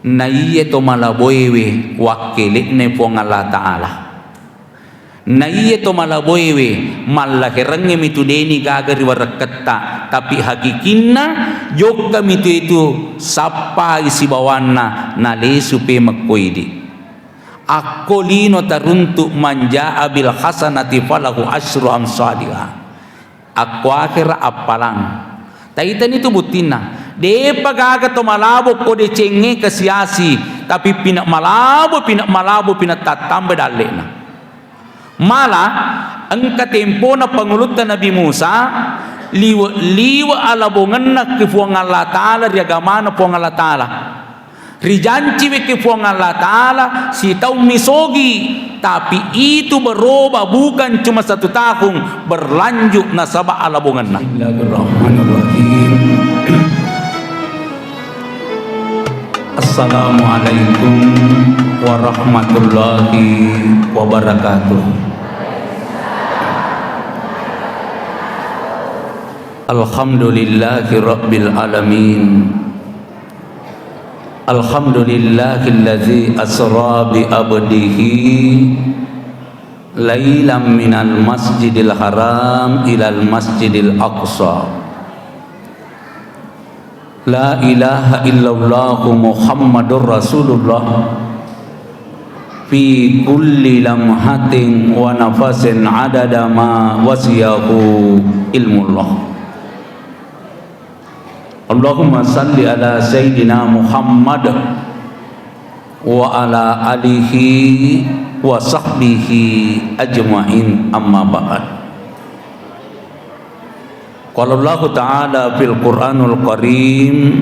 na iye to malaboywe wakilik ne puang Allah Ta'ala na iye to malaboywe malakirange mitudeni gagari warakata tapi hakikinna yok kami itu sapa isi bawana na lesu pe makkoidi ako lino taruntuk manja abil hasanati falahu asyru amsalihah ako akhira apalang taitan itu butina de pagaga to malabo ko de cenge kasiasi tapi pinak malabo pinak tatamba dalena mala angka tempo na pangulutan Nabi Musa liwa alabongan na kifuang Allah Ta'ala riagamana puang Allah Ta'ala rijanci we kifuang Allah Ta'ala si tau misogi tapi itu berubah bukan cuma 1 tahun berlanjut nasabah alabongan na. Bismillahirrahmanirrahim. Assalamualaikum warahmatullahi wabarakatuh. Alhamdulillahi rabbil alamin. Alhamdulillahillazi asra bi abdihi lailam minal masjidil haram ilal masjidil aqsa. La ilaha illallah Muhammadur Rasulullah fi kulli lamhatin wa nafasin adada ma wasiyahu ilmullah. Allahumma salli ala Sayyidina Muhammad wa ala alihi wa sahbihi ajma'in amma ba'd. Qala Allah Ta'ala fil Qur'anul Karim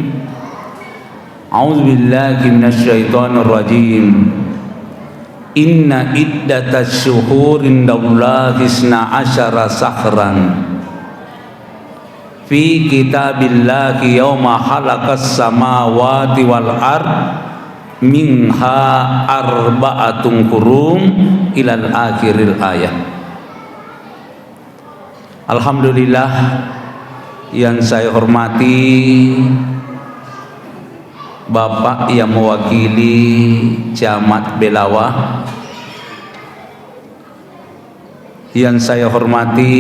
A'udzu billahi minasy syaithanir rajim. Inna iddatasy syuhuri indallahi 12 sahran fi kitabillahi yauma khalaqas samawati wal ard minha arba'atun hurum ilal akhiril ayat. Alhamdulillah yang saya hormati Bapak yang mewakili Camat Belawa, yang saya hormati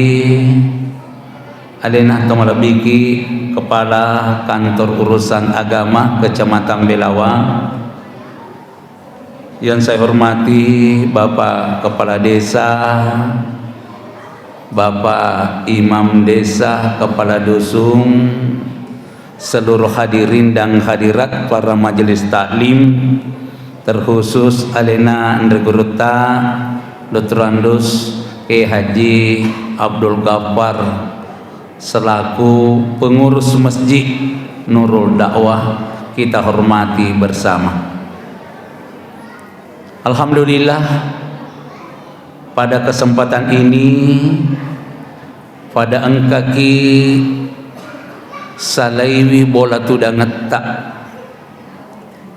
Adenah Tomalabiki, Kepala Kantor Urusan Agama Kecamatan Belawa, yang saya hormati Bapak Kepala Desa, Bapak Imam Desa, Kepala Dusun, seluruh hadirin dan hadirat para majelis taklim, terkhusus Alena Andreguruta, Dr. Andus K. Haji Abdul Ghaffar selaku pengurus Masjid Nurul Dakwah, kita hormati bersama. Alhamdulillah, pada kesempatan ini pada engkaki salaiwi bola tudangatta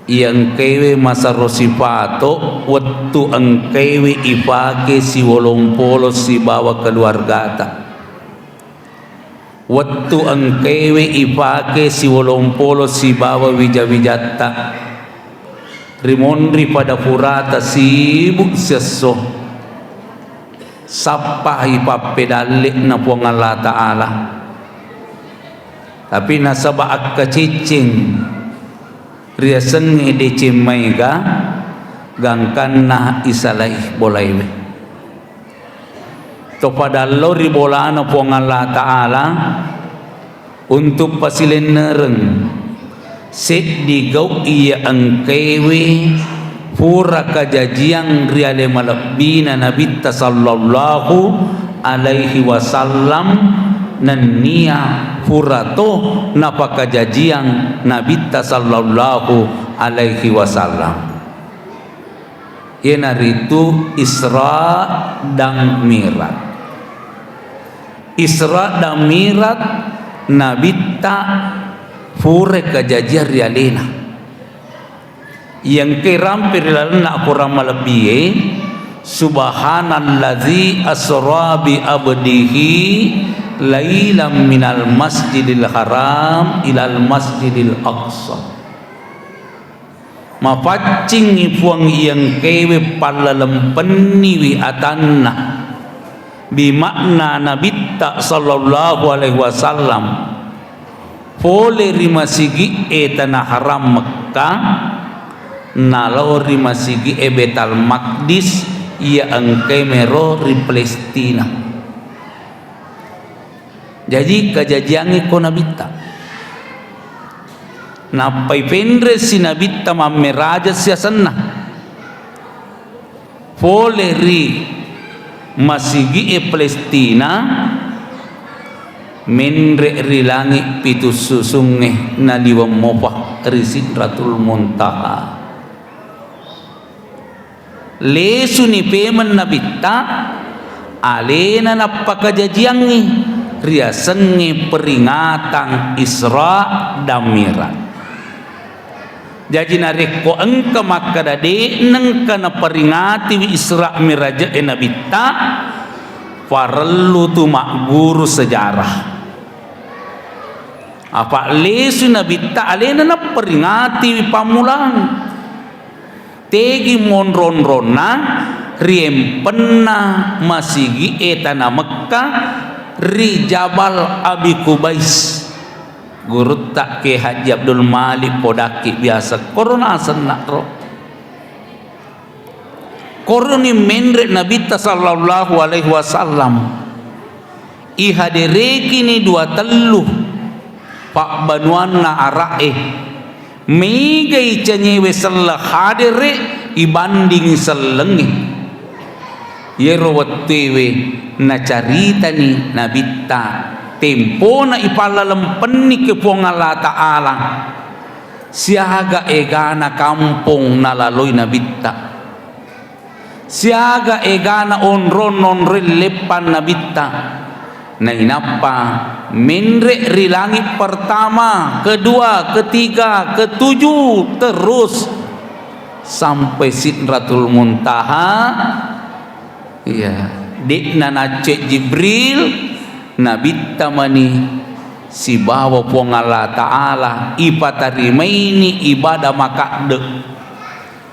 yang kewe masa rosifato waktu engkewe ipake si wolompolo si bawa keluargata, waktu engkewe ipake si wolompolo si bawa wijawijata rimondri pada purata sibuk seso sapa ipape dalik na puang Allah Ta'ala, tapi nasaba akka cicing riasen ngede cimaiga gangkan nah isalai bolaiwe to pada lori bolana puang Allah Ta'ala untuk pasilen nereng set digau iya angkewe pura kajajiang riale malabina Nabi sallallahu alaihi wasallam nania purato napa kajajiang Nabi sallallahu alaihi wasallam. Yenaritu Isra dan Mi'raj. Isra dan Mi'raj Nabi ta pure kajajian rialena yang kerampir nak kurang melebihi subhanallazi asra bi abdihi lailam minal masjidil haram ilal masjidil aqsa mapaccing ipuang iyang kewe palalempenni wi atanna bimakna nabitta sallallahu alaihi wasallam pole rimasigi tanah haram Mekkah nalau rimasigi Betal Maqdis ia angkai mero ri Palestina. Jadi kajajiangi ko nabitta napai pendre si nabitta mammeraja siasanna pole ri masigi Palestina menre ri langit pitu susunge na liwam mopa ri Sidratul Muntaha lesu ni peman nabitta alena napakajajiangi riasengi peringatan Isra dan Mi'raj. Jadi nareko engka makadade nengka na peringati wi Isra Mi'raj nabitta parelu tu mak guru sejarah apa lesu nabitta alena na peringati wi pamulang tegi monron-rona riem penna masigi etana Mekkah ri Jabal Abi Kubais guru tak ke Haji Abdul Malik podaki biasa korona senak ro koroni menre Nabi sallallahu alaihi wasallam ihadireki ni dua teluh pak banuanna arae megai canyewe salah hadire ibanding selengi yero wattewe na carita ni nabitta tempo na ipalalempenni ke puang Allah Ta'ala siaga egana kampung nalaloi nabitta siaga egana onron lepan nabitta na inapa menre rilangi pertama kedua ketiga ketujuh terus sampai Sidratul Muntaha iya dikna nacek Jibril nabitta mani si bawa puang Allah Ta'ala ipatarimaini ibadah makade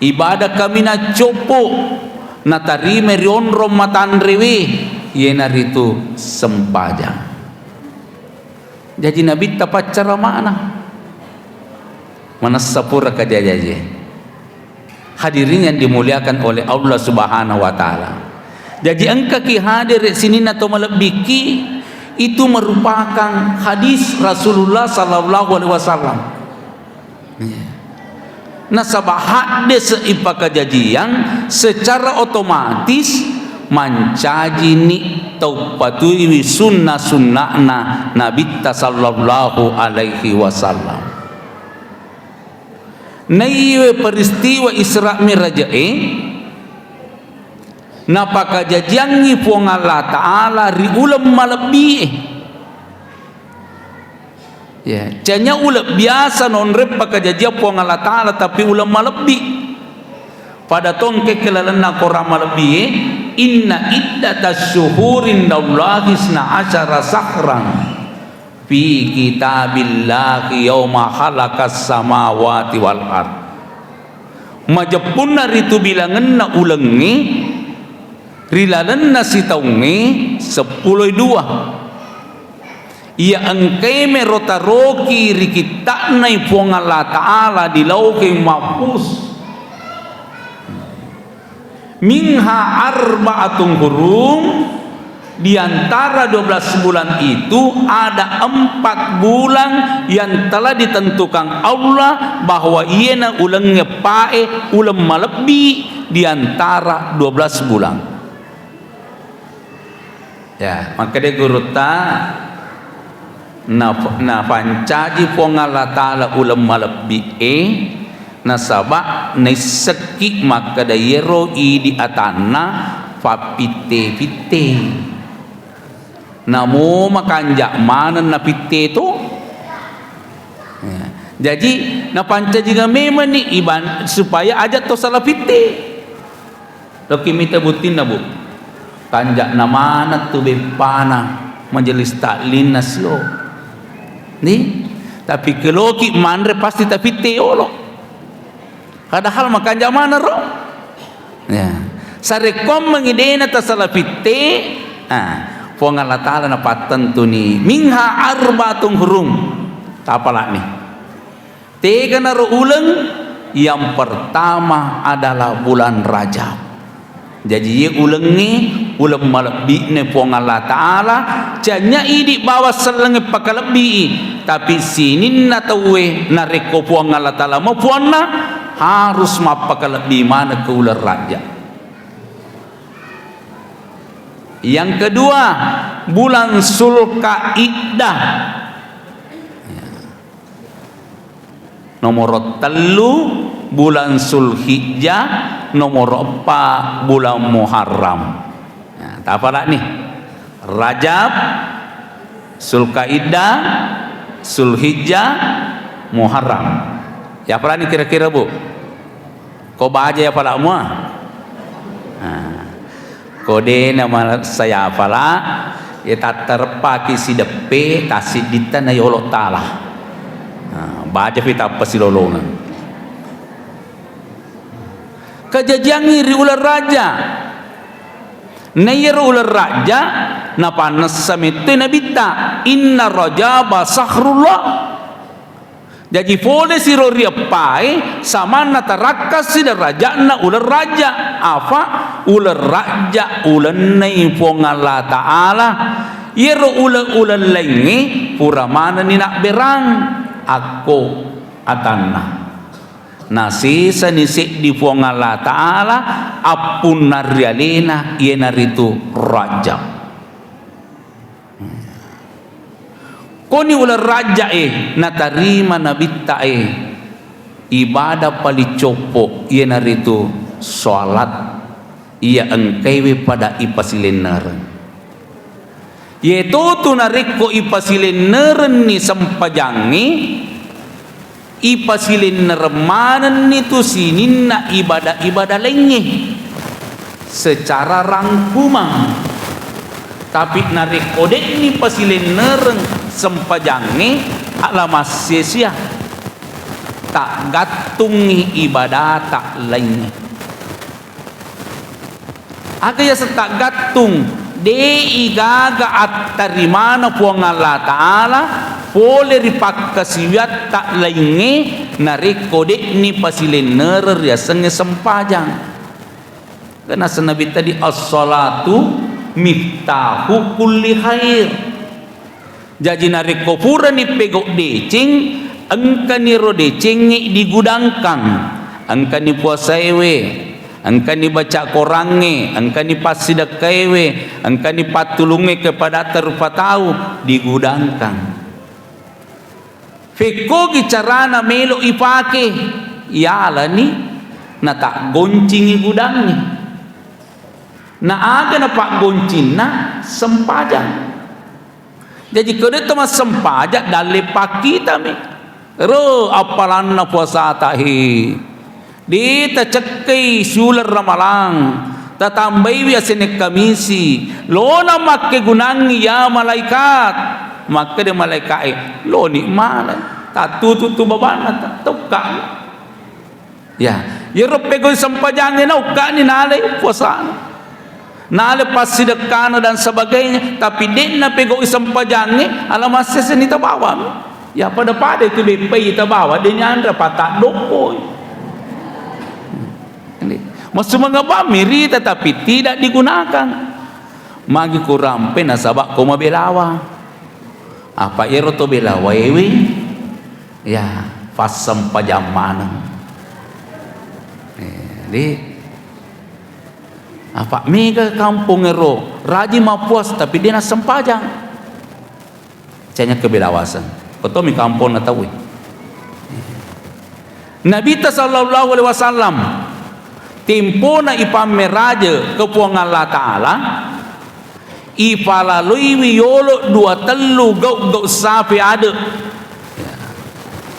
ibadah kami na copo na tarime rionrom matandrewe yenar itu sempajang. Jadi nabitta pacara mana sapura kajajaje hadirin yang dimuliakan oleh Allah Subhanahu wa Ta'ala. Jadi engkau ki hadir sini atau melebiki itu merupakan hadis Rasulullah sallallahu alaihi wasallam. Nasabah hadis ipaka jajian secara otomatis mancaji ni taupatui sunnah-sunnahna Nabi sallallahu alaihi wasallam. Naiwe peristiwa Isra Mi'raj napaka jajangi puang Allah Ta'ala ri ulam malebih ya canya ulam biasa non rep paka jajia puang Allah Ta'ala tapi ulam malebih pada tongke kelalana korang malebih inna iddatas syuhurin daulahi isna asyara sakran fi kitabillahi yawma khalakas samawati wal ard majapun itu bilangan na ulengi rilalan nasi taungi 10:2 ia angkai merotaroki rikita nai puang Allah Ta'ala di lauke mahfuz minha arba'atun hurum di antara 12 bulan itu ada 4 bulan yang telah ditentukan Allah bahwa iena ulang ngepae ulang malebi di antara 12 bulan. Ya, maka dia guru ta na pancaji puang Allah Ta'ala ulam malebi na sabak na seki maka da yero i di atana papite-pite namo makanjak mana na pite tu ya. Jadi na panca juga memang ni iban supaya aja to salah pite loki mita butin na bu kanjak na mana tu bepana majelis taklin nasyo ni tapi keloki manre pasti tapi teolo Padahal makan zaman ro. Ya. Sarekom mengidena tasalapite. Puang Allah Ta'ala na patentu ni minha arbatung hurum. Tapalah nih. Tiga naru ulang. Yang pertama adalah bulan Rajab. Jadi ye ulang ni ulang malabik ni puang Allah Ta'ala. Janya idi bawa selengi pakalabik. Tapi sini na tawe na reko puang Allah Ta'ala mau puang na harus mapakalabik mana ke ulang Rajab. Yang kedua bulan Zulkaidah. Nomor 3 bulan Zulhijjah, nomor 4 bulan Muharram. Tak apa lah nih. Rajab, Zulkaidah, Zulhijjah, Muharram. Ya apa lah nih kira-kira bu? Kau baca ya apa lah semua? Kode nama saya apa lah? Ya tak terpakai si depe, tak si dita na yolok talah. Baca kita apa si lolongan. Kejajangi ri ular raja. Nayir ular raja napa nasamite nabita inna rajaba sahrullah. Jadi boleh si rori apai sama natarakas si raja na ular raja apa ular raja ulan nai pong Allah Ta'ala yero ular lengi pura mana ni nak berang aku atanna nasi sanisik di puang Allah Ta'ala apun narialina ye naritu Rajab. Koni ular raja natarima nabita ibadah pali copo ye naritu salat ia engkaiwe pada ipasilenaran ye tu nariko ipasilenaran ni sempajangi ipasilenaran itu sinin na ibadah-ibadah lengi secara rangkuman tapi narik kodek ni pasilenaran sempajangi alamas sia-sia tak gatungi ibadah tak lainnya ada ya setak gatung de igaga at tarimana puang Allah Ta'ala boleh ripak kasiwat tak lainnya narik kodek ni pasilenaran ya senge sempajang karena senabi tadi as-salatu miftahu kulli khair. Jadi narik kopura ni pegok decing engka ni ro decing digudangkan engka ni puasa ewe engka ni baca korange engka ni pasidakaiwe engka ni patulunge kepada terupa tahu digudangkan feko gicarana melo ipake yala ni na tak goncingi gudangnya na aga na pak goncin na sempajang. Jadi kada tama sempajak dalle paki tami. Ro apalan na puasa tahi. Di ta cekai sular ramalang. Ta tambai wi asene kamisi. Lo na makke gunangi ya malaikat. Maka de malaikat lo ni malai. Ta tutu babana ta tukka. Ya, ye ro pego sempajang na ukka ni nalai puasa. Nah lepas sedekah dan sebagainya tapi dia nak pegok isam pajangnya alamat sesen itu bawa ya pada itu BP itu bawa dia nyandra patak dokoi maksud mengapa miri tetapi tidak digunakan magi kurang pena sabak koma belawa apa eroto belawa ewe ya fasam pajamanan di apa mega kampung ero raji mapuas tapi dia nak sempajang canya kebelawasan betul mi kampung na tahu Nabi sallallahu alaihi wasallam tempo na ipamer raja ke puang Allah Ta'ala ipalalui wiyolo dua telu gau sapi ada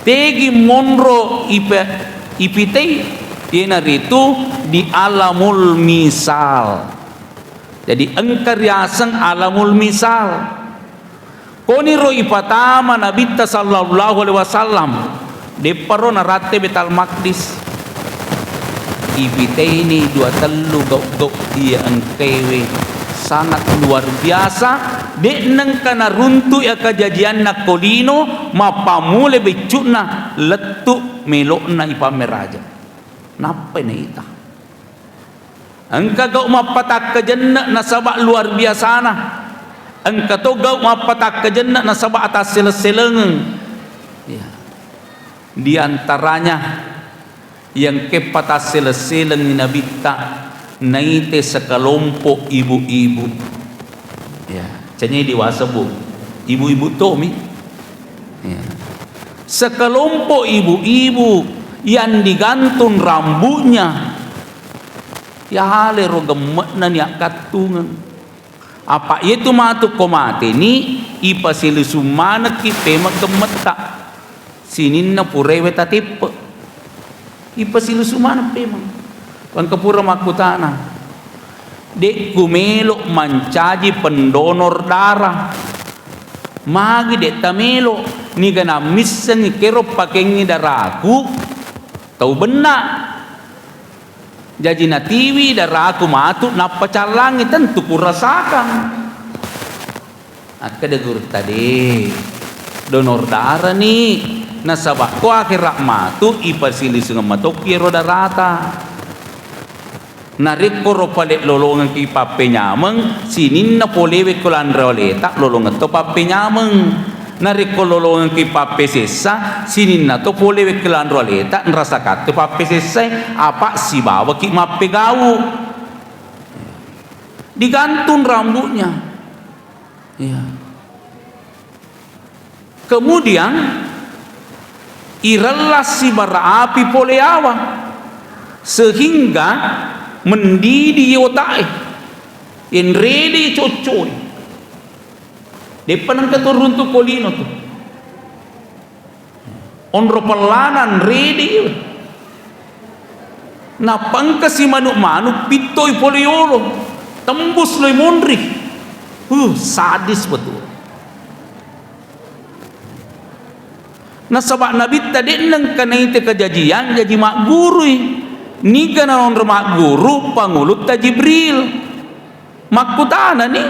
tegi monro ipitei yenar itu di alamul misal. Jadi engkar yasang alamul misal. Koni ro ipatama Nabi sallallahu alaihi wasallam de paro narate betal maqdis. ibiteni dua telu gau iya engkewe sangat luar biasa dek neng kana runtu ya kejadian nak kolino mapamule becuna letuk melokna ipamer raja napa ini ita engka gau mapatak kejenna nasabak luar biasa na engka to gau mapatak kejenna nasabak atas seleng ya. Di antaranya yang kepatah seleng nabita naite sekelompok ibu-ibu ya canya dewasa bu ibu-ibu tomi ya. Sekelompok ibu-ibu yang digantung rambutnya ya halero gemetna niak katungan apa itu matu komate ni ipa silusumana ki pema gemeta sininna purewe tatipe ipa silusumana pema kan kepura makutana dek kumelo mancaji pendonor darah magi dek tamelo ni gana missen ni kero pakengi daraku tau benak jadi natiwi daraku matu napa calangi tentu kurasakan akada guru tadi donor darah nih nasabak ko akhirat matu ipasilis ngamatok kiro darata narik koro palek lolongan ki pape nyameng sinin na polewe kulan roleta lolongan to pape nyameng narik ko lolongan ki pape sesa sinin na to polewe kulan roleta nrasa kat to pape sesa apa si bawa ki mape gau digantung rambutnya ya. Kemudian irelas si bara api poleawa sehingga mendidih otak yang ready cocoy depan keturun tu kolino tu onro pelanan ready napang kasi manuk-manuk pitoy poliolo tembus loy mondri sadis betul nasabak nabi tadi neng kana itu kejadian jadi mak guru ni kana on mak guru pangulut ta Jibril makutana ni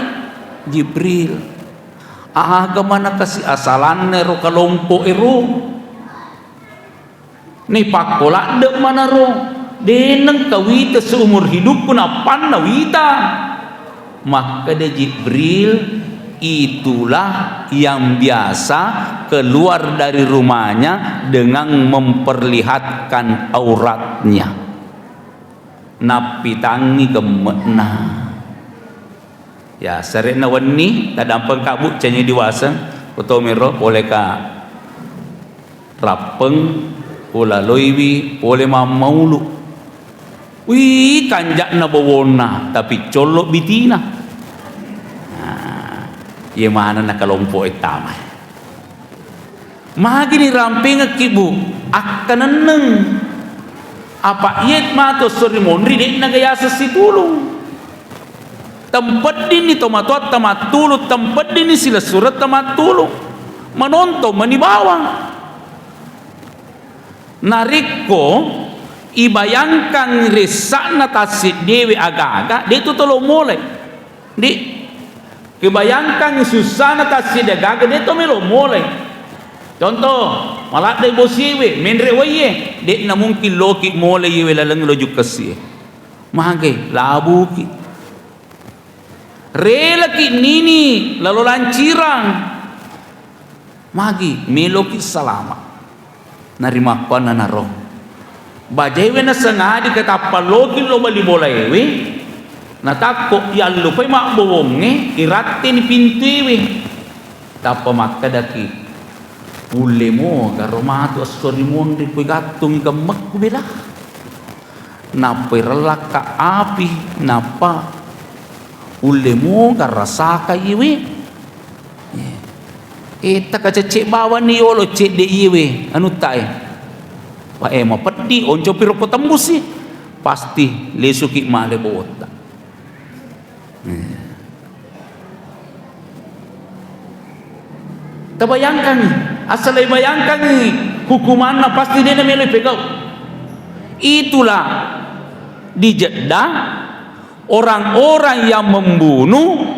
Jibril aga mana kasi asalan ro kalompo ero ni pakola de mana ro deneng kawita seumur hidup pun apan nawita maka de Jibril itulah yang biasa keluar dari rumahnya dengan memperlihatkan auratnya napi tangi gemetna ya serena wani tadampeng kabut canya diwasa utomero oleh ka rapeng ula loiwi oleh mamaulu wih kanjak na bawona tapi colok bitina ye mana na kalompo etama magi ni ramping akibu akkaneneng apa iet mato sori mondri dek na gaya sesitulung tempat dini tomatot tamatulu tempat dini sila surat tamatulu manonto manibawa nariko ibayangkan resakna tasid dewi aga-aga dia tu tolong mulai di kebayangkan susana tasid aga-aga dia tu melo mulai contoh malah dai bosiwe menre waye dek na mungkin loki mulai yewe lalang lojuk kasi mage labu ki rela ki nini lalu lancirang magi meloki salama narima pana naro bajewe na sangadi kata paloki lo bali bolaewe natakko yallo pay makbowonge iratin pintuwe tapa makadaki ule mo garomatu asori mondri koy gatung gamak ko bela napay relak ka api napa ule mo garasaka iwi eta ka cecek bawan ni olo cek de iwi anu tae pa ema pedi onco piro ko tembus sih pasti lesuki male bota tabayangkan asal bayangkan hukuman pasti dia namanya pegau itulah di Jeddah, orang-orang yang membunuh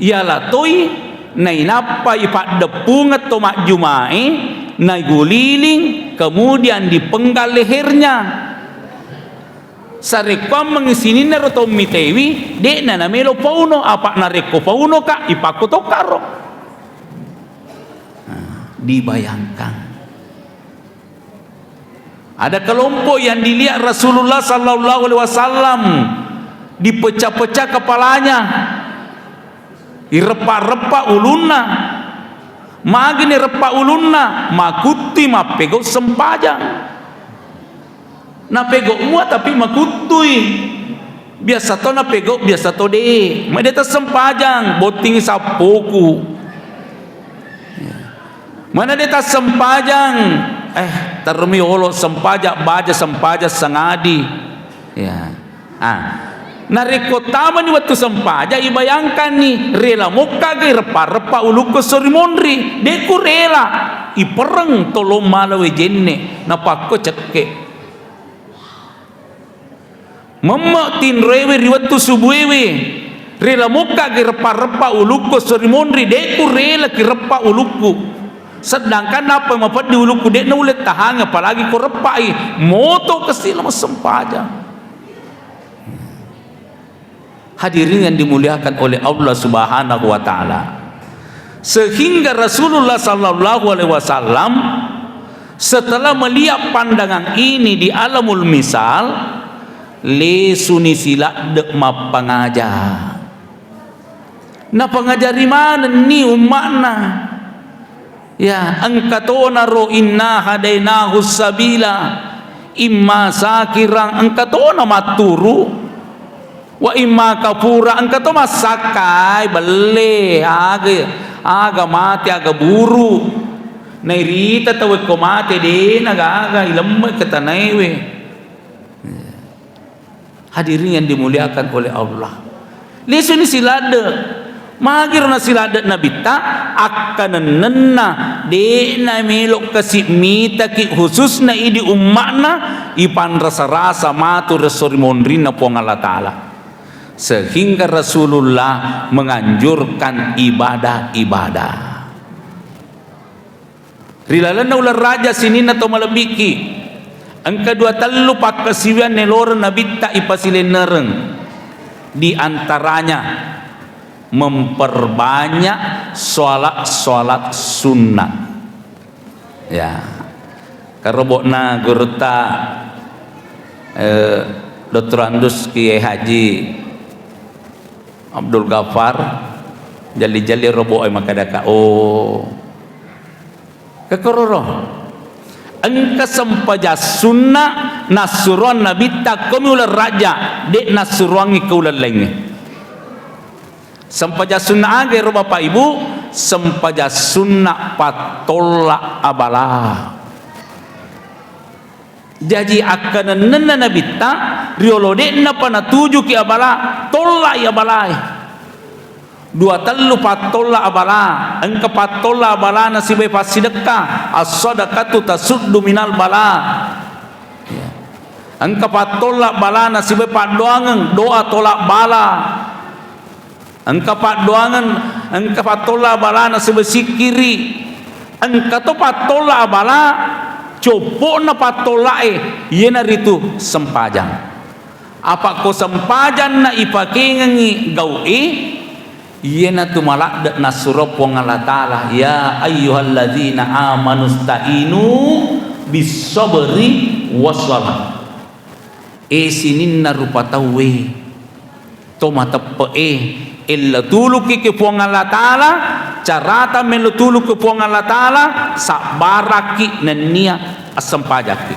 ialah toi nai napa ipak depung atau mak jumai nai guliling kemudian dipenggal lehernya sarekwam mengisini narotom mitewi dek na namelo pauno apa nareko pauno ka ipako to karo. Dibayangkan ada kelompok yang dilihat Rasulullah sallallahu alaihi wasallam dipecah-pecah kepalanya, direpak-repak ulunna, magini repak ulunna, makuti mapego sempajang, napego mua tapi makutui, biasa to napego biasa to de, madeta sempajang, boting sapoku, mana deta sempajang, termiolo sempajak baja sempajak sangadi, ya, narikotama ni waktu sempajak ibayangkan ni rela muka gay repa-repa uluko sorimondri deku rela ipereng tolong malawe jenne napako cekke memmak tin rewe riwatu subuewe rela muka gay repa-repa uluko sorimondri deku rela ki repa uluku. Sedangkan apa mapat di uluku dek na ulit tahan apalagi ko repai moto kesila sempajang. Hadirin yang dimuliakan oleh Allah Subhanahu wa taala. Sehingga Rasulullah sallallahu alaihi wasallam setelah melihat pandangan ini di alamul misal lesuni sila dek mapangajar. Na pengajari mana ni umakna? Ya, angkatona ro inna hadainahu sabila imma sakirang angkatona maturu wa imma kapura angkato masakai belle aga mati aga buru nairita tawe ko mati de naga ilemme ketanaiwe. Hadirin yang dimuliakan oleh Allah, lesuni silade magir na silada na bita akan nenna de na melok kasih mita ki khusus na idi ummakna ipan rasa-rasa matur resorimondri na po Allah Ta'ala sehingga Rasulullah menganjurkan ibadah-ibadah rilalan na ular raja sini na to malabiki ang kedua telu pak kasiwian nelor na bita ipasilenereng di antaranya memperbanyak sholat sunnah. Ya, karobokna gurta Dr. Andus Kiai Haji Abdul Ghaffar jali-jali robo ay makadaka kekororo engka sempaja sunnah nasuruan nabi tak kami ular raja dek nasuruangi kaulan lainnya sempaja sunnah age ro bapak ibu sempaja sunnah patola abala jadi akan nena nabita riolode na pana tuju ki abala tola ya balai dua telu patola abala engka patola abala nasibe pasideka as-sadaqatu tasuddu minal bala engka patola bala nasibe padoangen doa tolak bala engka padoangen engka patola bala nasibe sikiri engka to patola bala copo na patolae yena ritu sempajang apa ko sempajang na ipakengi gaui yena tu malak dak nasuro Allah Ta'ala ya ayyuhalladzina amanu sta'inu bisabri wassalah sininna rupatawe to matape illa tuluki ke puang Allah Ta'ala carata melutulu ke puang Allah Ta'ala sabaraki nenia asam pajaki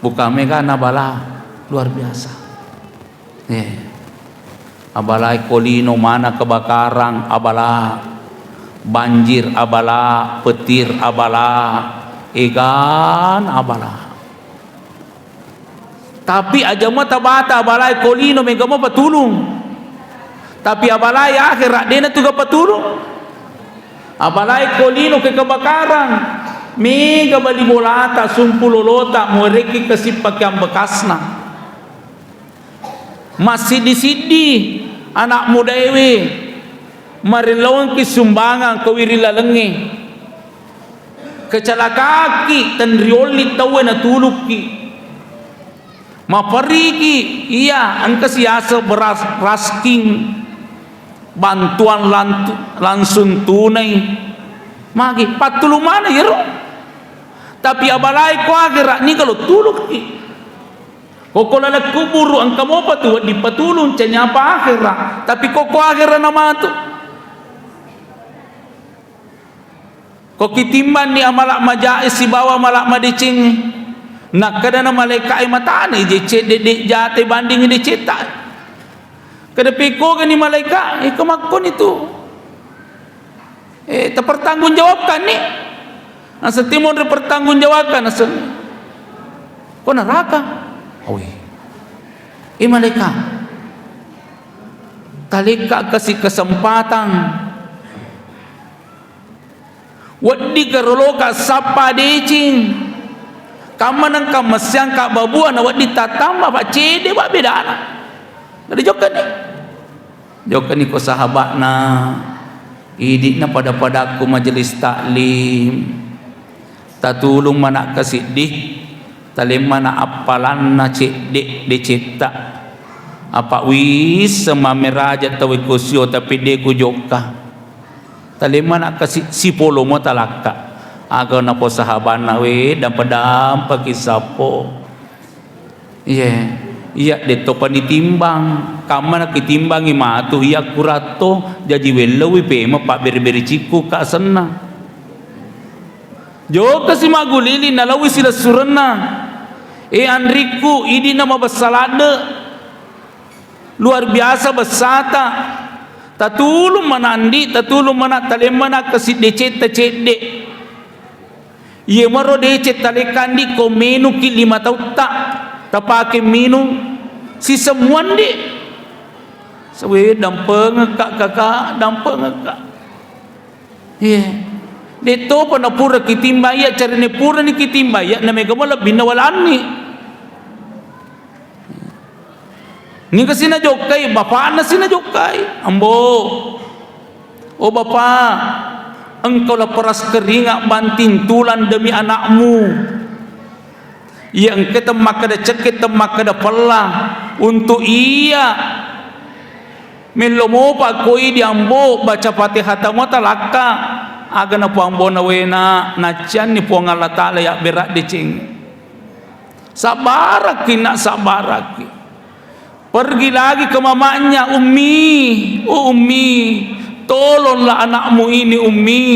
buka mega nabala luar biasa abalai kolino mana kebakaran abala banjir abala petir abala egan abala tapi aja mata bata abalai kolino mega mau patulung tapi abalai akhirat dia tu patulung abalai kolino ke kebakaran mega bali bolata sumpulolota moreki kasipak yang bekasna masih disidi anak muda ewe marilawang kisumbangan kawirila lengi kecalakaki tandrioli tawe na tuluki mapariki iya angka siasa beras rasking bantuan langsung tunai magi patulu mana ya ro tapi abalai ko agira ni kalau tuluk ni koko lala kuburu ang kamo patu di patulun canya apa akhira tapi koko akhira nama tu kokitimban ni amalak majais si bawa malak madicing nak kada na malaikat ay matani je cedek jate banding di cetak kada piko kan ni malaikat kemakon itu terpertanggungjawabkan ni asa timur dipertanggungjawabkan asa ko neraka oi malaikat talika kasih kesempatan wadi karoloka sapa decing kamanang kamasyang ka babuan wadi tatamba pak cede pak bedana ada jokan ni ko sahabat na idik na pada aku majelis taklim tatulung mana kasidih talim mana apalan na cedek dicetak apa wis semameraja tawi kusyo tapi de kujoka talim mana kasih sipolo mo talaka agaw na po sahabat na we dampadam pakisapo iya dito panitimbang kama nakitimbang imatu iya kurato jadi welawi pema pak beri-beri ciku ka sana jo kasi magulili nalawi sila surana Anriku ini nama basalade luar biasa besata tatulung manandi tatulung mana talemana kasi decet ye maro decet talekandi ko menu ki 5 tauta tapake menu si semuan di sawe dampeng kakak dampeng kakak Dito pa na pura kitimbaya cari ni pura ni kitimbaya na may gamala binawalaan ni kasi na jokay bapa na sinajokay ambo o bapa engkau lah peras keringat bantintulan demi anakmu yang kita makada cekit makada pelah untuk iya melomo pa koi di ambo baca Fatihah tamu talaka aga na po ang bonawena na tiyan ni po ang Allah Ta'ala ya berat dicing sabaraki nak sabaraki pergi lagi ke mamanya ummi tolonglah anakmu ini ummi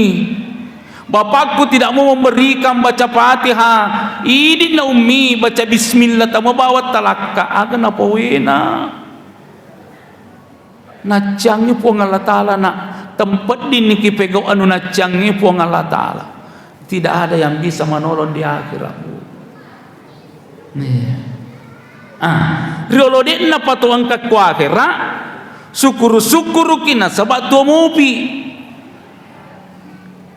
bapakku tidak mau memberikan baca Fatihah ini na ummi baca bismillah tamu bawa talaka aga na po wena na tiyan ni po ang Allah Ta'ala na tempat ini kipego anu nacangi puang Allah Ta'ala tidak ada yang bisa menolong di akhirat riolo de na patuang kakwa akhirat syukur kina sabat tua mupi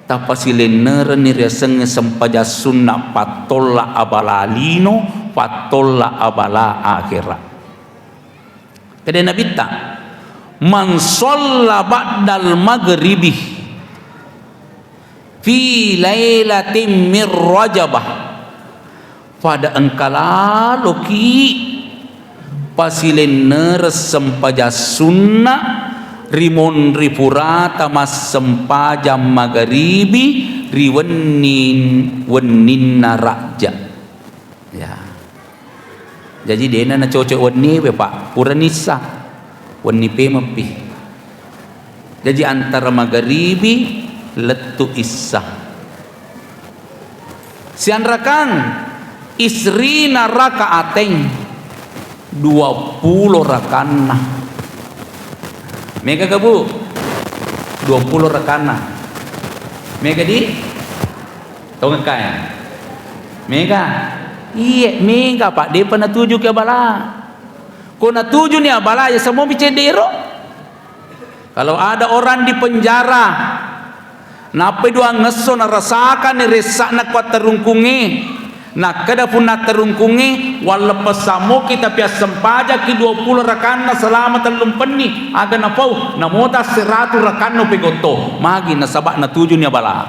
tapasilener ni reseng sempaja sunna patolla abala lino patolla abala akhirat kada nabi ta man sholla ba'dal maghribi fi lailatin min rajabah pada engkala loki pasilener sempaja sunna rimon ripurata mas sempaja maghribi riwenin naraja ya jadi dena na cocok wani be pak puranisa wani pemapi jadi antara magharibi letu isya sian rakang isrina rakaatain 20 rakana mega kabu 20 rakana mega di tahu ngkai mega iya mega pak dia pernah tuju ke bala kuna tuju ni abala ya semua bicedero kalau ada orang di penjara Napa dua ngeso na rasakan ni resak na kwa terungkungi. Nak kada pun na terungkungi wala pasamo kita pia sempaja ki 20 rakan na selamat lumpeni aga na pau na mota 100 rakan no pegoto magi na sabak na 7 nya bala.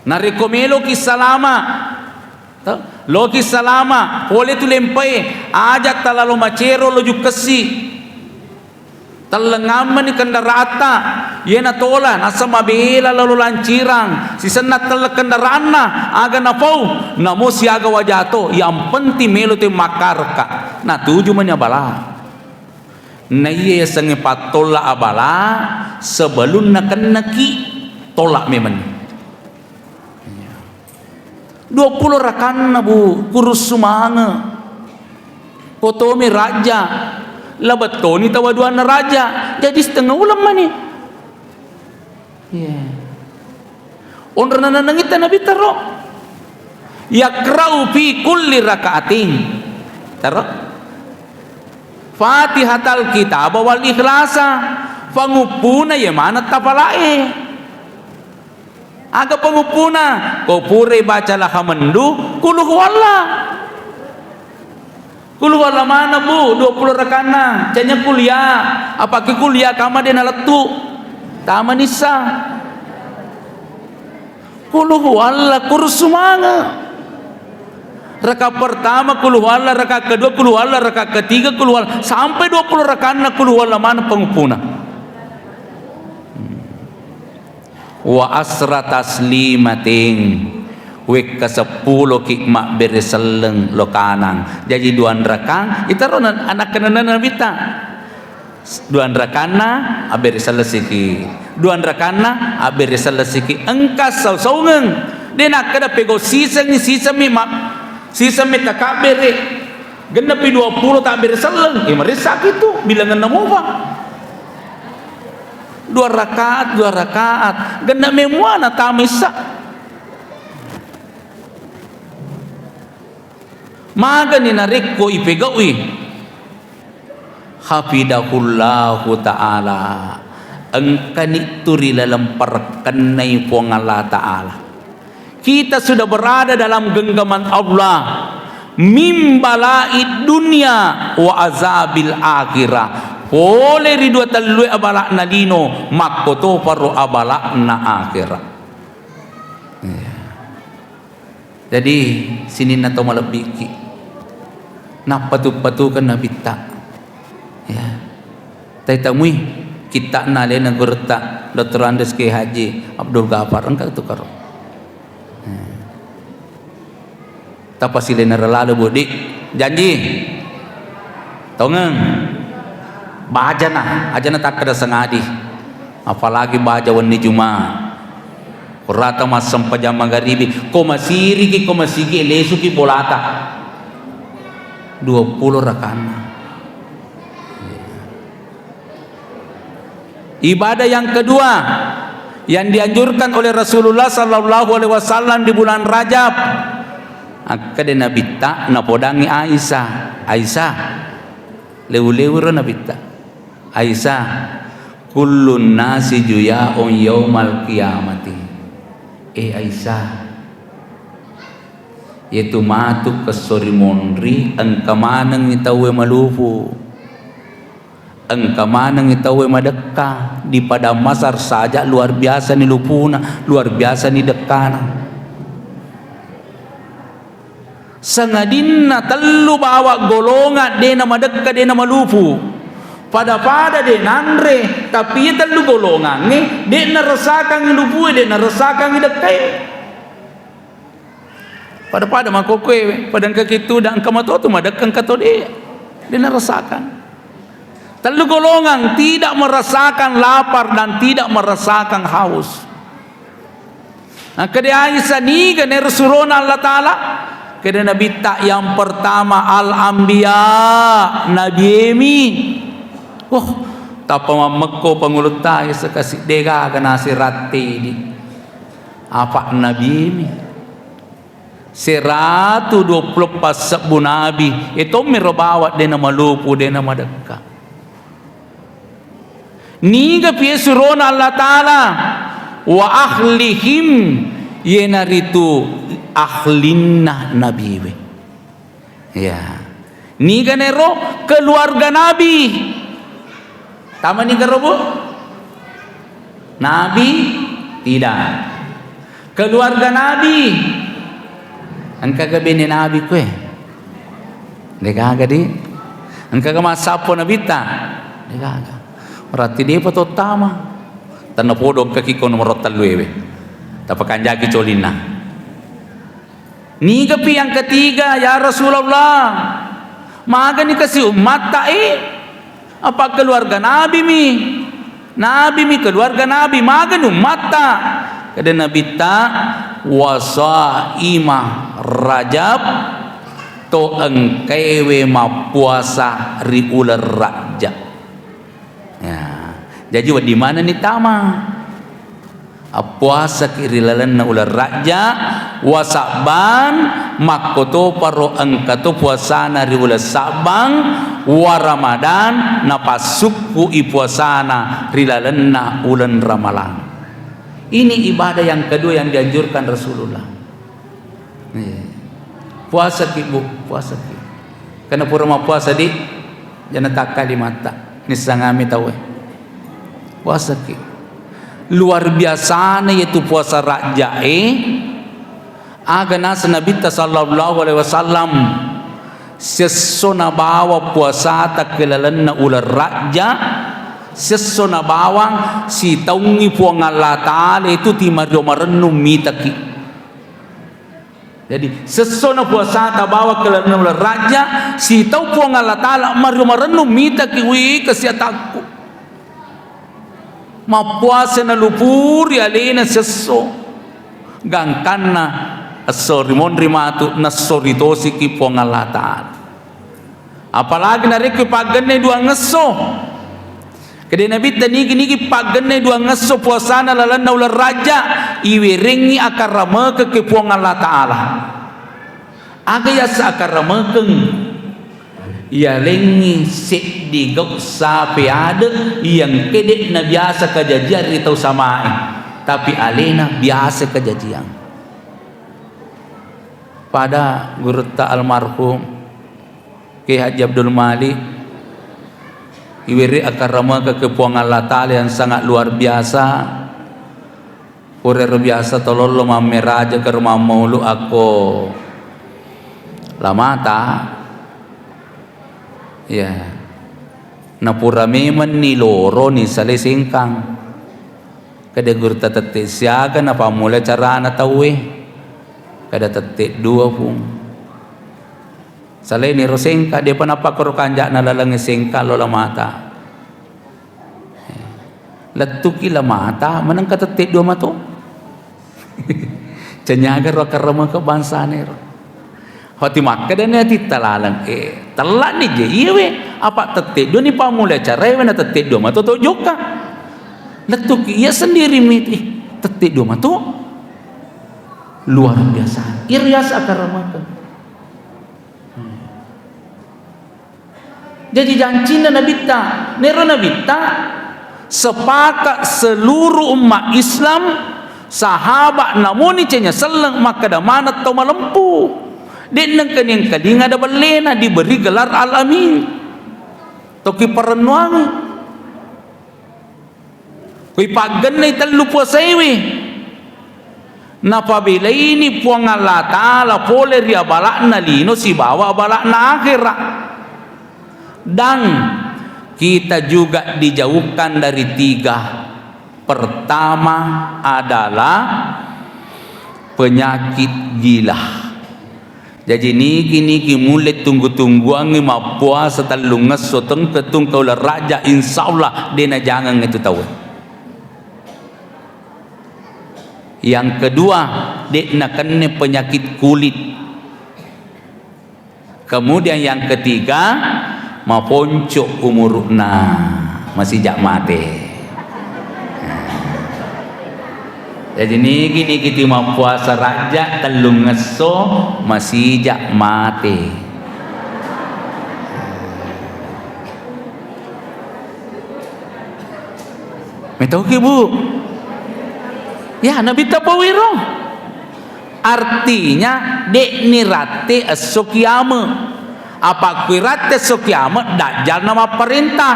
Na rekomelo ki salama. Loki salama boleh tu lempai ajak talalu macero loju kesi talengaman ni kendarata yena tola nasa mabela lalu lancirang sisena tele kendaraan na aga na pau namo siaga wajato yang penting melo te makarka na tuju manya bala na iye sange patola abala sebelum na kenaki tolak memang 20 rakan na bu kurus sumanga kotomi raja labatoni tawaduan na raja jadi setengah ulam mani ondra na nangita na bitaro yakrau fi kulli rakaatin taro fatihatal kitab wal ikhlasa pangupuna yamana tapalae aga pangupuna ko pure bacalah hamendu kuluh wala mana bu 20 rakana canya kuliah apa ke kuliah kama dia naletu tama nisa kuluh wala kursumanga raka pertama kuluh wala raka kedua kuluh wala raka ketiga kuluh wala sampai 20 rakana kuluh wala mana pangupuna wa asra taslimatin wek ke 10 kikmak bereseleng lokanang jadi 2 rakang itaron anak kenana bita 2 rakana abereselesiki 2 rakana abereselesiki engkas sausungeng denak kada pego sisami takabere genepi 20 tak bereseleng meresak itu bilangan namuwa 2 rakaat gendak memuana tamisa maga ni narikko ipegawi hafidahullahu ta'ala engkani turi dalam perkenai puang Allah ta'ala kita sudah berada dalam genggaman Allah mimbalai dunia wa azabil akhirah boleh ridua talui abalak na dino makoto paru abalak na akhirat. Jadi sini nato malabiki na patu-patu kan nabita ya taitamui kita nale na gurta Dr. Andes K. Haji Abdul Ghafar engkau tu karo tapasile na relalo budi janji tongeng ajana tak kada sengadi apalagi baja wani juma rata mas sempajam magharibi ko masigi lesu ki bolata 20 rakana ibadah yang kedua yang dianjurkan oleh Rasulullah sallallahu alaihi wasallam di bulan Rajab akade nabita napodangi Aisyah lewu-lewu nabita Aisyah kullun nasi juya'un yaumal qiyamati Aisyah yaitu matuk kesori monri engkamanang itawe malupu engkamanang itawe madekka di pada masar saja luar biasa ni lupuna luar biasa ni dekkana sangadinna tellu bawa golongan dena madekka dena malupu pada de nanre tapi ia telu golongan ni de na rasakan lupu de na rasakan dekai pada makokwe pada kakitu dan kamato tu madakkan kato de na rasakan telu golongan tidak merasakan lapar dan tidak merasakan haus kede Aisyah ni gane Rasulullah Allah Taala kede Nabi tak yang pertama al-anbiya Nabi Emi tapa mamekko pangulutai sekasih dega kana sirati di apa Nabi ini 124 sabu nabi itu mirobawat dena malupu dena madakka niga pie surona Allah Ta'ala wa ahlihim yenaritu ahlinna nabi we. Ya, niga nero keluarga nabi. Tama ni bu? Nabi tidak. Keluarga nabi. Angka gabini nabi kue. Dekaga di. Angka masapo nabi ta. Dekaga. Berarti dia patut tama. Tanah podong kaki kono merotal luwe. Tapakan jagi colina. Ni gapi yang ketiga ya Rasulullah. Maga ni kasih umat tak apa keluarga nabi mi? Nabi mi keluarga nabi maga ni umat tak. Kada nabi tak wasaima Rajab to engkewe ma puasa ri ular Rajab. Ya. Jadi di mana ni tama? Puasa kirilalan na ular raja wasaban makoto paro angkato puasa na ri ular sabang wa Ramadan na pasukku i puasana rilalan na ulan Ramalan. Ini ibadah yang kedua yang dianjurkan Rasulullah. Puasa ki bu, puasa ki. Karena pura puasa di jangan tak kali mata. Nisangami tahu. Puasa ki. Luar biasa yaitu puasa raja aga nasa Nabi sallallahu alaihi wasallam sesona bawa puasa tak kelalan na ular raja sesona bawang si taungi puang Allah Ta'ala itu timario marenum mitaki. Jadi sesona puasa tak bawa kelalan na ular raja si tau puang Allah Ta'ala mario marenum mitaki wi kesiataku mapuasa na lupur ya lena sesso gangkana asori mondri matu na soritosi ki puang Allah Ta'ala. Apalagi nariki pagane dua ngeso kede nabi tani gini pagane dua ngeso puasana lalan na ular raja iwiringi akarama ke puang Allah Ta'ala aga ya sa akarama keng ya lengi sik digok sape ada yang kedek na biasa kejadian ritau sama tapi alena biasa kejadian pada guru ta almarhum Ki Haji Abdul Malik iwiri akarama ke puang Allah Ta'ala yang sangat luar biasa Purer biasa tololo mameraja ke rumah maulu aku lamata ya napura meman ni loro ni sale singkang kada gurta tete siaga na pamula cara na tawe kada tete dua pun sale ni rosengka dia panapa karo kanja na lalang sengka lola mata latuki la mata manang ka tete dua mato cenyaga ro karama ke bangsa nero hati maka dan hati talalang telat ni je iwe apa tetek do ni pamula cara iwe na tetek do mato to joka letuk ia sendiri mit tetek do mato luar biasa irias akaramakan jadi janji na nabita nero nabita sepakat seluruh umat Islam sahabat namun ni cenya selang maka da mana to malempu den nang kanyang kalinga da balena diberi gelar alamin toki perenuangi kui pagan na italu puasaiwi napabila ini puang Allah Ta'ala pole ria balak na lino si bawa balak na akhirat dan kita juga dijauhkan dari tiga. Pertama adalah penyakit gila. Jadi niki mulai tunggu-tungguan ma puasa talungas sotong ketung kaulah raja insyaallah dena jangan itu tahu. Yang kedua dena kena penyakit kulit. Kemudian yang ketiga ma poncok umurna masih jak mati. Jadi niki kita mau puasa raja telung ngeso masih jak mati. Tahu ke Bu? Ya, Nabi tapawiro. Artinya dek nirate asokiama. Apa kuirate sokiama dajjal nama perintah.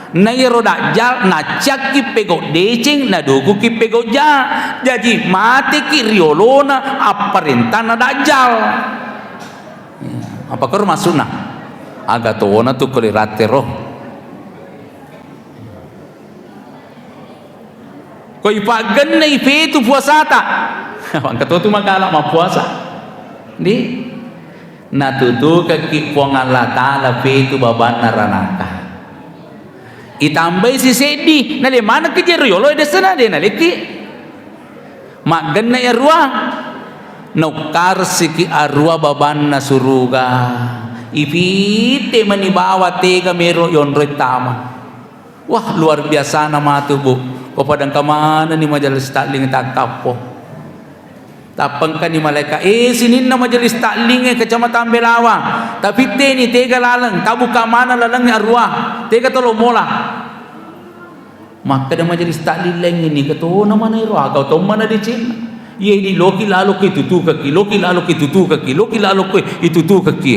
Na yero dajjal na caki pego decing na dugu ki pego ja. Jadi mati ki riolona apa perintah na dajjal. Apa kau masuk na? Agak tuona tu kulirate roh. Kau ipagan na ife tu puasa tak? Ang kata tu magala mapuasa. Di natutu kaki puang Allah Ta'ala fe tu baban naranaka. Itambay si Sedi na mana ke jeriolo de sana de na leki. Magan na arwa. Nokar siki arwa baban na suruga. Ipite manibawa tega mero yonro tama. Wah, luar biasa nama tu Bu. Kau padang kamana ni majelis taklim takap po. Tapang kan ni malaikat sini na majelis taklim kecamatan Belawang. Tapi te ni tega lalang tabu ka mana lalang ni arwah. Tega tolo mola. Maka da majelis taklim leng ni kato na mana arwah kau to mana di Cina. Ye di loki lalu ke tutu kaki, loki lalu ke tutu kaki, loki lalu ke tutu kaki.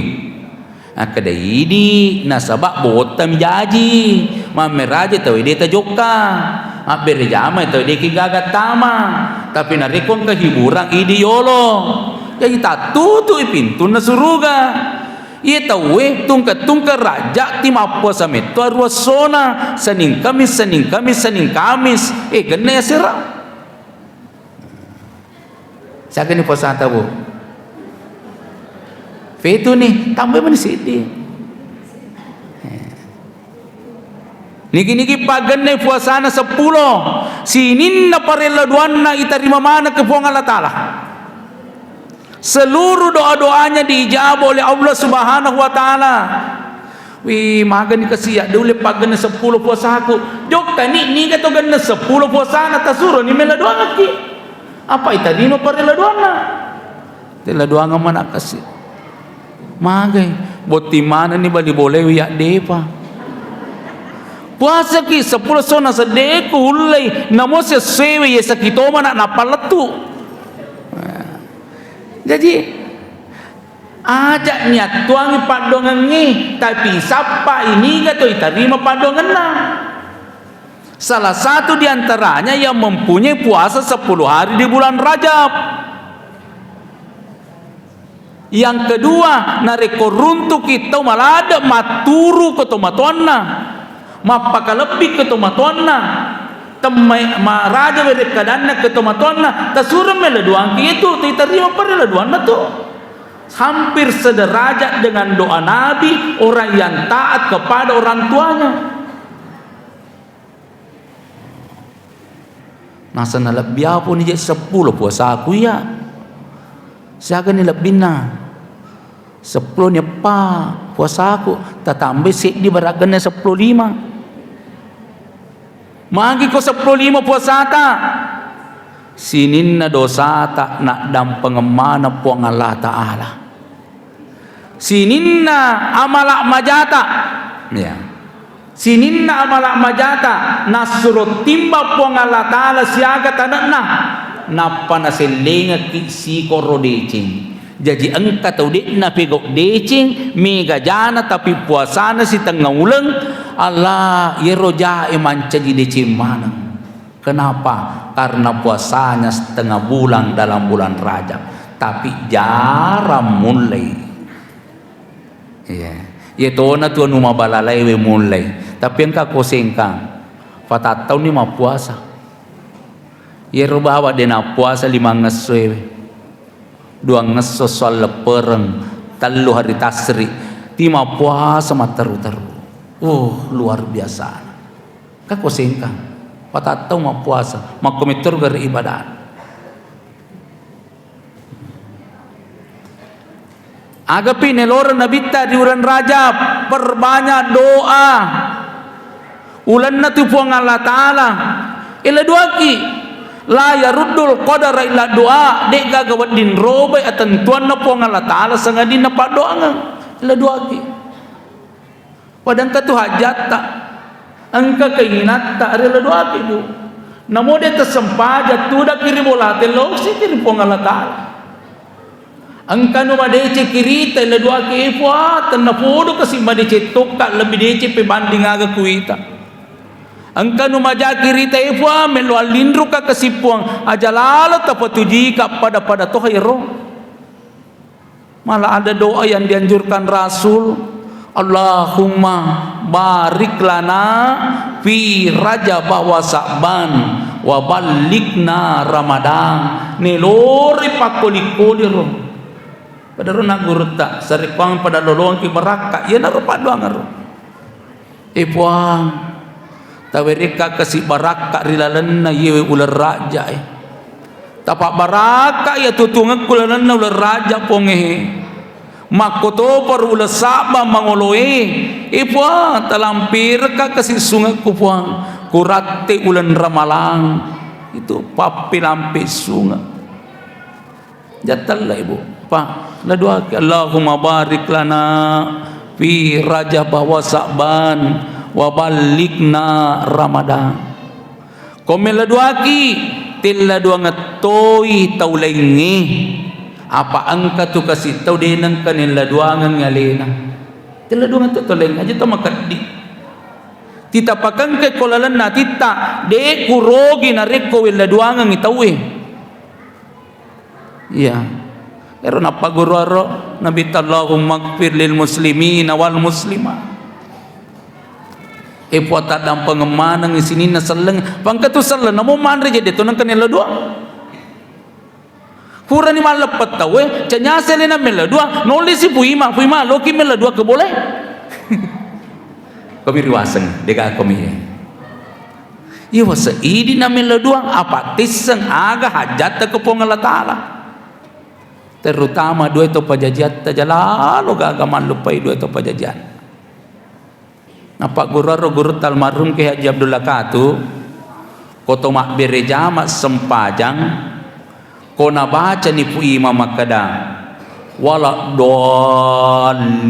Akada idi nasabak botam jaji. Mameraja tahu dia tajoka. Beri jama itu dia kigagat tama, tapi narikon kehiburan idiolo. Jadi tak tutu pintu na suruga. Ia tahu tungka raja tim apa samet tu arwasona sening kamis. Kena ya sirah. Saya ni puasa tahu. Fetu ni tambah mana sidi. Niki pagan na puasana 10. Sinin na parela duan na itarima mana ke puang Allah Ta'ala. Seluruh doa-doanya diijabah oleh Allah Subhanahu wa Ta'ala. Wih, magan kasiya dulu pagan na 10 puasa aku. Jok ni kato gan na 10 puasa na tasuro ni mela doa ngaki. Apa itarima parela duan na. Tela doa mana kasih. Magai boti mana ni bali boleh ya depa. Puasa ki 10 sona sedeku ulai namo se sewe ye sakito mana napaletu. Jadi ajak niat tuangi padongan ni tapi siapa ini gato itarima padongan na. Salah satu di antaranya yang mempunyai puasa 10 hari di bulan Rajab. Yang kedua nareko runtuk kita malah ada maturu ke tomatona. Mapaka lebih ke tomatona temai maraja beri kadana ke tomatona tasura meleduang itu diterima pada leduan tu hampir sederajat dengan doa Nabi orang yang taat kepada orang tuanya. Nasa na lebih apa ni je 10 puasa aku ya. Saya akan ni lebih na 10 ni apa puasa aku tak tambah sik di baragan 15. Magi ko 15 puasa ta. Sinin na dosa ta nak dam pengemana puang Allah Ta'ala. Sinin na amalak majata. Ya. Sinin na amalak majata nasuro timba puang Allah Ta'ala siaga tanak na. Napa na selenga si korodecing. Jadi engka tahu dek na pegok decing mega jana tapi puasana si tengah ulang Allah ye roja manca di decing mana. Kenapa? Karena puasanya setengah bulan dalam bulan Rajab tapi jarang mulai. Ya. Ye tona tu numa balalai we mulai. Tapi engka kosengkang. Fatatau ni ma puasa. Ye robawa dena puasa 5 ngeswe. 2 ngesos soal lepereng 3 hari tasri 5 puasa materu-teru. Luar biasa. Kako singkang patatau ma puasa makomitur gari ibadah. Agapi nelora nabita di bulan Rajab perbanyak doa. Ulan na tu puang Allah Ta'ala ila duaki la yaruddul qadara illa doa dek gagawat din robai atentuan na puang Allah Ta'ala sangadin na padoa nga ila duaki padang katu hajat tak Angka kainat tak ada doa ibu. Namo dia tersempaja tu dah kiri bola telok si kiri pongal Allah. Angka nu madece kiri tele doa ke ifwa tanna podo kasi madece tokka lebih dece pe banding aga kuita. Angka nu maja kiri te ifwa melu alindru ka kasipuang ajalala tapatuji ka pada toh hero. Malah ada doa yang dianjurkan Rasul, Allahumma barik lana fi Rajab wa Sa'ban wa balikna Ramadan. Nelori pakoli-koli ro. Pada ro nak gurta saripang pada lolong ki baraka ya na ro paduang ro. Puang tawerika kasi baraka rilalanna yewe ular raja tapak baraka ya tutungak kulalanna ular raja pongehe makoto par ular saba mangoloe puang talampir ka kasi sungai ku puang kurate ulan ramalang itu papi lampe sungai jatalla ibu pa la doa Allahumma barik lana fi Rajab wa Sa'ban wa balikna Ramadan. Komela doa ki tilla doa ngatoi taulengi apa angka tu kasih tau denang kanila doa ngalena tilla doa ngato toleng aja to makaddi tita pakang ke kolalan na tita de kurogi na reko wala doa ngitawi ya pero napaguraro nabitallahumma ighfir lil muslimin wal muslimat puata dam pengemanang sini na saleng pangkatu saleng namo manre jadi to nang kanila dua pura ni malapat tawe canya selena mela dua noli si puima loki mela dua ke boleh kabiri waseng deka komi iya wasa idi na mela dua apa tiseng aga hajat ke pongala taala terutama dua itu pajajiat tajalalu gagaman lupai dua itu pajajian. Nampak guru almarhum ke Haji Abdullah Katu koto mak berejama sempajang kona baca ni pu imam makada wala dolin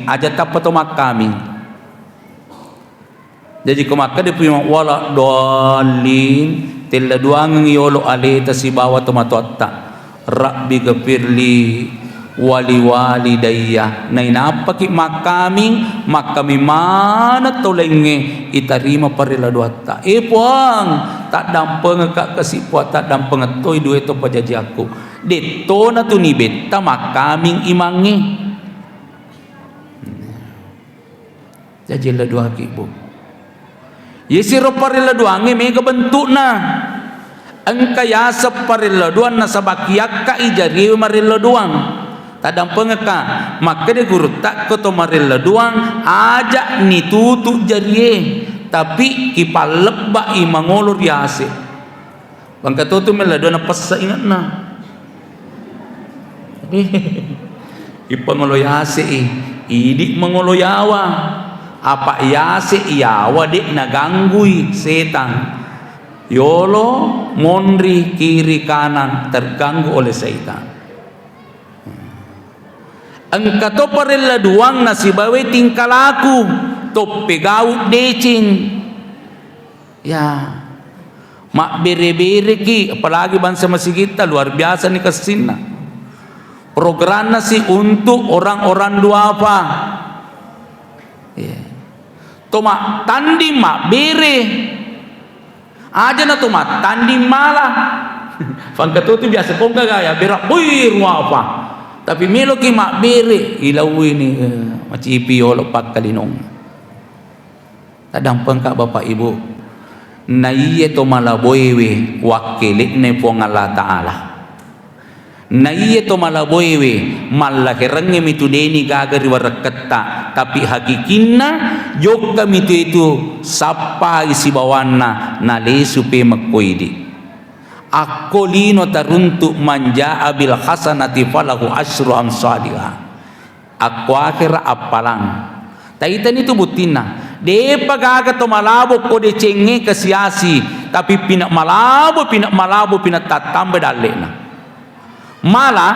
aja tapato makami jadi kemakada pu imam wala dolin tilla duang yolo ale tasibawa tomatotta rabbi gafirli wali walidayya na inapaki makami mana tolenge itarima parila duata puang tak dampeng ka kasipua tak dampeng toy duwe to pajaji aku deto na tu ni betta makaming imangi jadi la dua kibu yesiro parila duange mega bentuk na angka yasa parila duan na sabakiak ka ijari marila duang tadang pengeka maka dia guru tak ketomarilla doang ajak ni tutu jarie tapi kipalep ba imangolor yase bangka tutu mela dona passa ingat na ipangolo yase idik mangolo yawa apa yase yawa dik naganggui setan yolo mondri kiri kanan terganggu oleh setan. Angka to parilla duang nasibawe tingkal aku to pegau decing ya mak bere-bere ki apalagi bangsa masih kita luar biasa nih kesina program nasi untuk orang-orang duafa ya to mak tandi mak bere aja na to mak tandi malah fangka to biasa kong gaya berak bui ruafa tapi melo ki mak bere ilawi ni macipi yolo pak kalinong tadang pengka bapak ibu na iye to malaboywe wakilik ne po Allah taala na iye to malaboywe malakirange mitudeni gagari waraketta tapi hakikinna yok kami itu sapa isi bawana na lesu pe makoidi aku lino taruntuk manja abil hasanati falahu asyru amsalihah aku akhirah apalang taitan itu butina de pagaga to malabo ko de cenge kasiasi tapi pinak malabo pinak tatamba dalena malah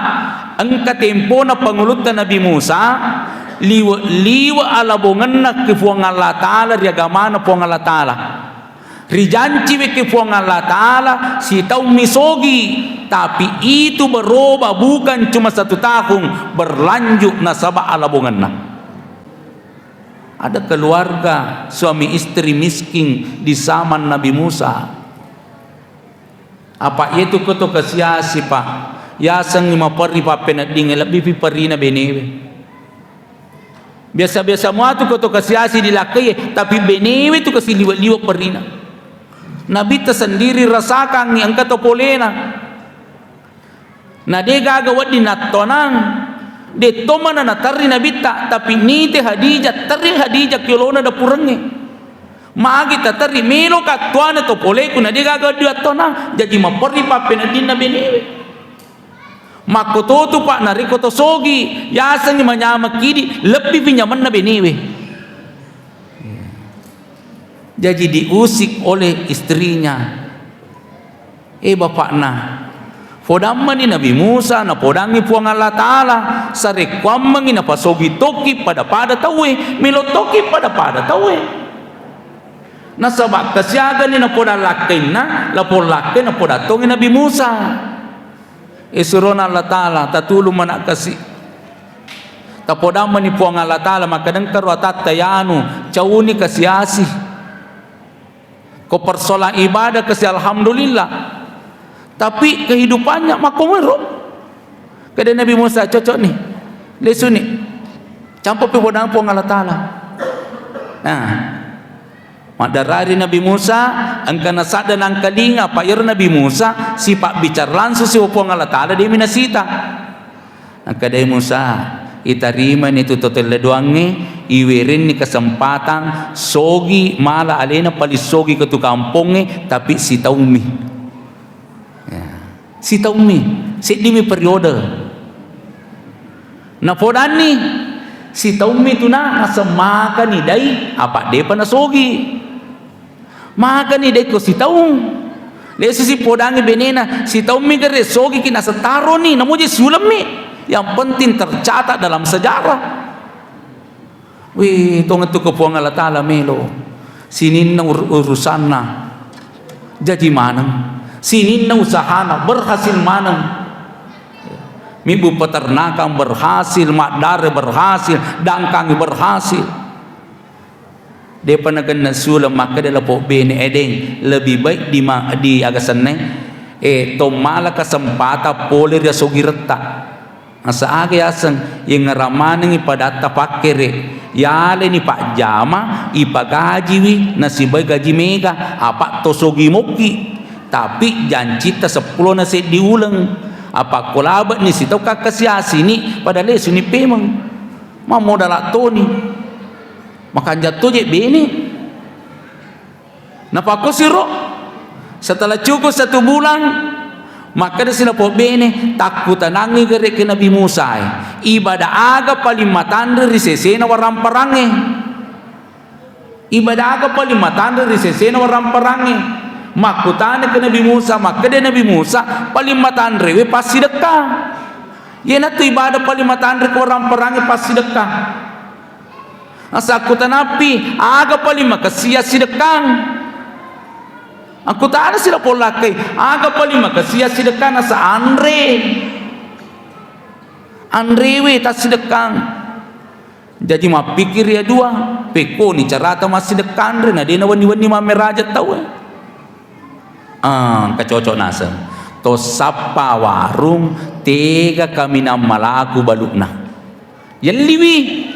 angka tempo na pangulutan Nabi Musa liwa ala bongenna ke puang Allah Ta'ala ri agamana puang Allah Ta'ala ri janji ke puang Allah Ta'ala si tau misogi, tapi itu berubah bukan cuma 1 tahun, berlanjut nasabah ala bongenna. Ada keluarga suami istri miskin di zaman Nabi Musa. Apa itu koto kasiasi pak? Ya sang lima pari papenat dingin lebih parina benewe. Biasa-biasa mua tu koto kasiasi dilakai, tapi benewe tu kasi liwat-liwat parina. Nabi tersendiri rasakan yang kata polena. Nah dia gagawat di natonan. Dia tomana na tari Nabi tak, tapi ni te Hadijah tari Hadijah kilona da purangi. Magi tari melo katuana to pole kuna dia gagawat di natonan. Jadi mapari papena din na benewe. Makoto tu pak nariko to sogi. Yasang ni manyama kidi lebih pinjaman na benewe. Jadi diusik oleh istrinya. Bapak na podamma ni Nabi Musa na podangi puang Allah Ta'ala sarekwamang ina pasogi toki pada tawe milotoki pada tawe na sabak kasyaga ni na poda lakin na lapor lakin na poda tongi Nabi Musa surona Allah Ta'ala tatulong manak kasi tapodamma ni puang Allah Ta'ala makadang karwatat tayanu cauni kasyasi ko persoalan ibadah kasi alhamdulillah, tapi kehidupannya makomero. Kada Nabi Musa cocok nih, lesu nih, campur pedang puang Allah Ta'ala. Nah, madarari Nabi Musa, angkana sada nang kalinga payar Nabi Musa, si pak bicar langsung si puang Allah Ta'ala dia minasita. Angkadai Musa, itarima ni tutotel leduangi iwirin ni kesempatan sogi mala alena palis sogi ke tu kamponge tapi si taumi ya. Si taumi si dimi periode na podani si taumi tu na semaka ni dai apa depa na sogi maka ni dai ko si taung lesi si podangi benena si taumi gere sogi kina setaro ni namuji sulam ni yang penting tercatat dalam sejarah. Wih, tong itu kepuang Allah Ta'ala melo. Sinin na urusanna jadi manang. Sinin na usahana berhasil manang. Mibu peternakan berhasil, makdare berhasil, dangkang berhasil. Dia panagan na sulam maka dia lapok bene edeng lebih baik di agasan tomala kesempatan poler ya sogireta. Asa age asang yang ngaramanang ipadata pakere yale ni pak jama ipagaji wi nasibay gaji mega apa tosogi moki tapi janji ta 10 nasi diulang apa kolabat ni sitaw kakasiasi ni pada lesu ni pemang mamodala toni makan jatuh je bini napako siro setelah cukup 1 bulan maka dia sila po bene takutan nangi gere ke Nabi Musa ibadah aga paling matandre risesena waram parange ibadah aga paling matandre risesena waram parange makutane ke Nabi Musa maka dia Nabi Musa paling matandre we pas sedekah yena tu ibadah paling matandre ke waram parange pas sedekah asakutan api aga paling makasia sedekah. Aku tak ada sila polakai. Aga pali makasia sedekah na sa Andre we tak sedekah. Jadi mapikir ya dua. Peko ni carata mas sedekah Andre na dia na wani-wani mamerajat tahu. Kacocok nasa. To sapa warung tega kami na malaku balukna. Yan liwi.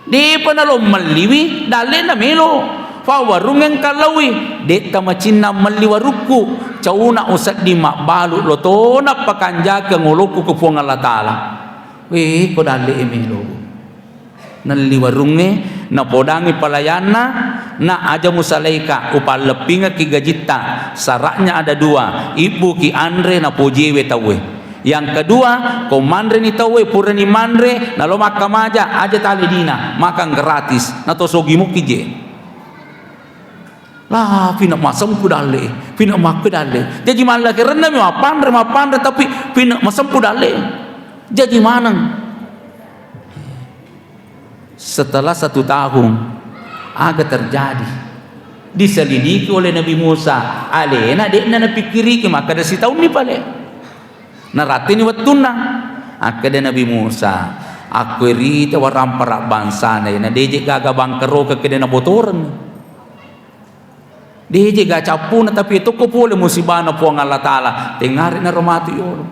Di pa na lo maliwi dalen na melo. Fa warungen kalawi deta macina maliwaruku cauna usat di mak balu lotona pakanja ke ngoloku ke puang Allah Ta'ala we ko dale emelo nali warunge na podangi palayana na aja musalaika upal lepinga ki gajita saraknya ada 2 ibu ki Andre na pojewe tawe yang kedua komandre ni tawe pura ni mandre na lo makamaja aja tali dina makan gratis na tosogi mukije lah pina masam kudale pina makudale jadi malah kerana mi mapandre tapi pina masam kudale jadi manang Setelah 1 tahun agak terjadi, diselidiki oleh Nabi Musa, alena dekna na pikiri ke maka da si tahun ni pale narati ni watuna akada Nabi Musa aku rita waram para bangsa na deje gaga bangkero ke kede na botoran deje ga capuna tapi itu ko pole musibah na po ang Allah Ta'ala tengari na romati yolo.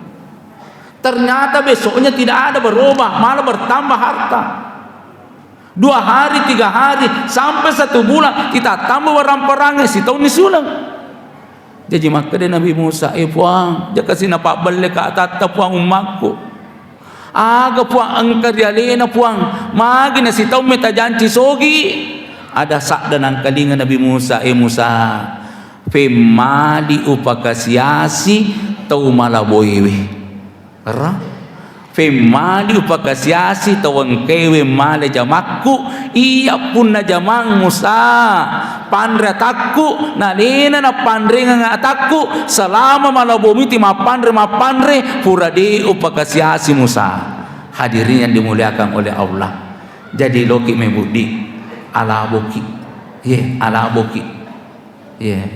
Ternyata besoknya tidak ada berubah, malah bertambah harta. 2 hari, 3 hari, sampai 1 bulan kita tambah orang perangnya si tahun ni sulang. Jadi maka dia Nabi Musa, puang, dia kasih napak balik ke atas puang umatku. Aga puang angkar yalena puang, magi na si tahun meta janji sogi. Ada sak dan angkalinga Nabi Musa, Musa, femali upakasiasi tau malaboiwe. Ra femali upakasiasi tawang kewe male jamakku iya pun na jamang Musa pandre atakku na lena na pandre nga atakku selama malabomi ti mapandre purade upakasiasi Musa. Hadirin yang dimuliakan oleh Allah, jadi loki mebudi ala boki ala boki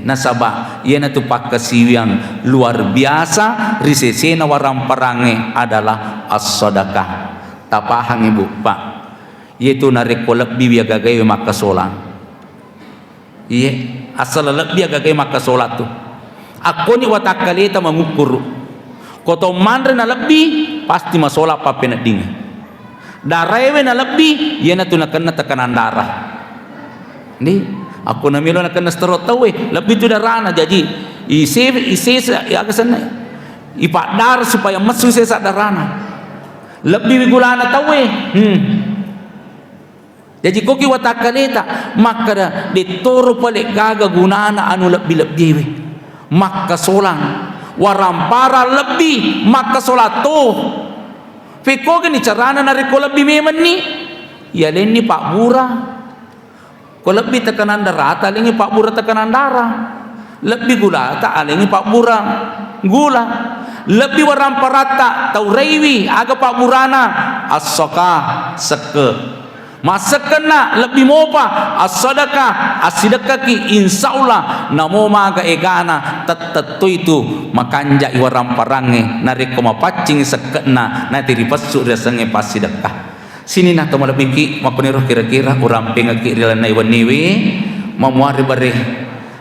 nasaba yana tu pakasiw yang luar biasa risesena warang parange adalah as-sadaqah tapahang ibu pak yaitu nareko lebih biya gagay makasolang asal lebih gagay makasolat tu ako ni watakalita mengukur koto mandre na lebih pasti masola pa pinading darewe na lebih yana tu nakana tekanan darah ni aku namilo na kena sterot tahu lebih tu darana jadi isi ya kesana ipak dar supaya mesu sesa darana lebih gulana tahu jadi koki watakaleta maka da ditoro pale gaga gunana anu lebih maka solang warampara lebih maka solato fiko gini carana nariko lebih memen ni ya leni pak murah. Kalau lebih tekanan darah, alingi pak bura tekanan darah. Lebih gula, tak alingi pak bura gula. Lebih warang parata, tau rewi, aga pak burana. As-soka, seke. Masa kena lebih mopa, as-sadaka, asidaka ki insyaallah namo maga egana tetetu itu makanja iwarang parange nariko mapacing sekena nanti ripasu rasange pasidaka. Sini nah tomo lebiki mapeniruh kira-kira urang pengaki rilana iwan niwi mamuari bare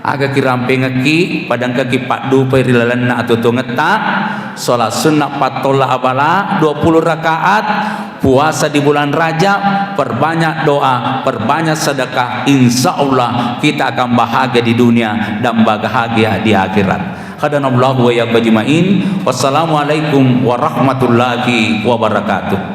aga kiram pengaki padang kaki pak dupai rilana atau ngeta sholat sunnah patola abala 20 rakaat puasa di bulan Rajab perbanyak doa perbanyak sedekah insyaallah kita akan bahagia di dunia dan bahagia di akhirat. Hadanallahu wa iyyakum ajmain. Wassalamualaikum warahmatullahi wabarakatuh.